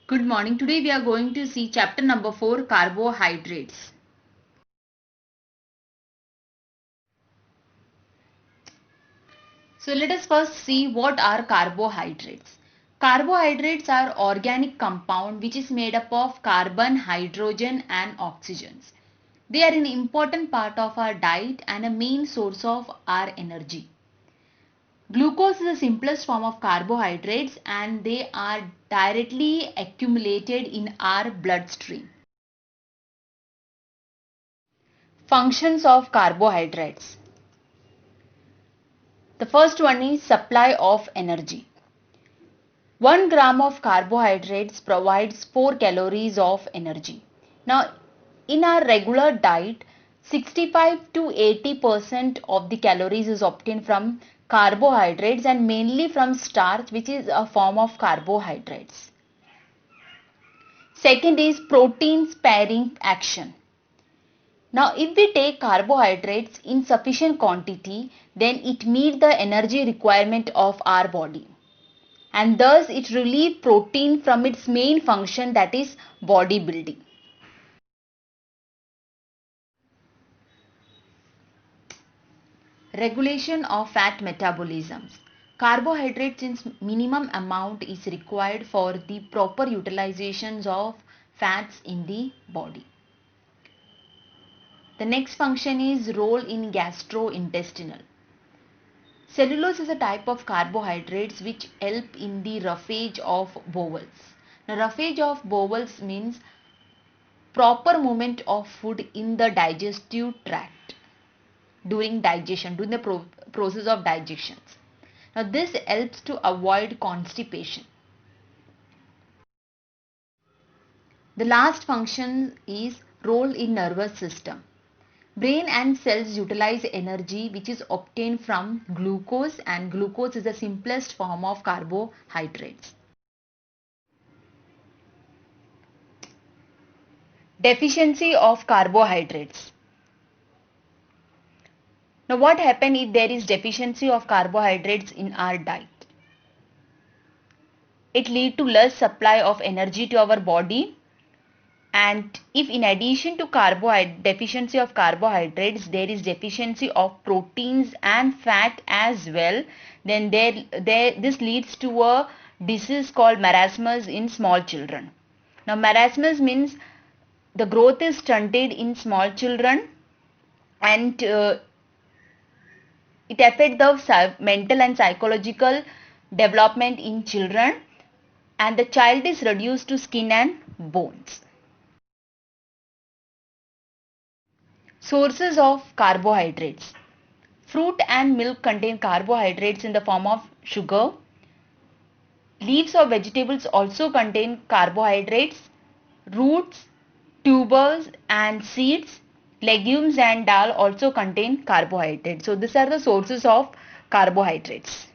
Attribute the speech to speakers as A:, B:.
A: Good morning. Today we are going to see chapter number 4, carbohydrates. So let us first see what are carbohydrates. Carbohydrates are organic compound which is made up of carbon, hydrogen and oxygens. They are an important part of our diet and a main source of our energy. Glucose is the simplest form of carbohydrates and they are directly accumulated in our bloodstream. Functions of carbohydrates. The first one is supply of energy. 1 gram of carbohydrates provides 4 calories of energy. Now, in our regular diet, 65 to 80% of the calories is obtained from carbohydrates and mainly from starch, which is a form of carbohydrates. Second is protein sparing action. Now, if we take carbohydrates in sufficient quantity, then it meets the energy requirement of our body. And thus it relieves protein from its main function, that is body building. Regulation of fat metabolisms. Carbohydrates in minimum amount is required for the proper utilizations of fats in the body. The next function is role in gastrointestinal. Cellulose is a type of carbohydrates which help in the roughage of bowels. Now, roughage of bowels means proper movement of food in the digestive tract during digestion, during the process of digestion. Now, this helps to avoid constipation. The last function is role in nervous system. Brain and cells utilize energy which is obtained from glucose, and glucose is the simplest form of carbohydrates. Deficiency of carbohydrates. Now, what happens if there is deficiency of carbohydrates in our diet? It leads to less supply of energy to our body, and if in addition to deficiency of carbohydrates there is deficiency of proteins and fat as well, then this leads to a disease called marasmus in small children. Now, marasmus means the growth is stunted in small children, and it affects the mental and psychological development in children, and the child is reduced to skin and bones. Sources of carbohydrates. Fruit and milk contain carbohydrates in the form of sugar. Leaves of vegetables also contain carbohydrates. Roots, tubers and seeds, legumes and dal also contain carbohydrates. So these are the sources of carbohydrates.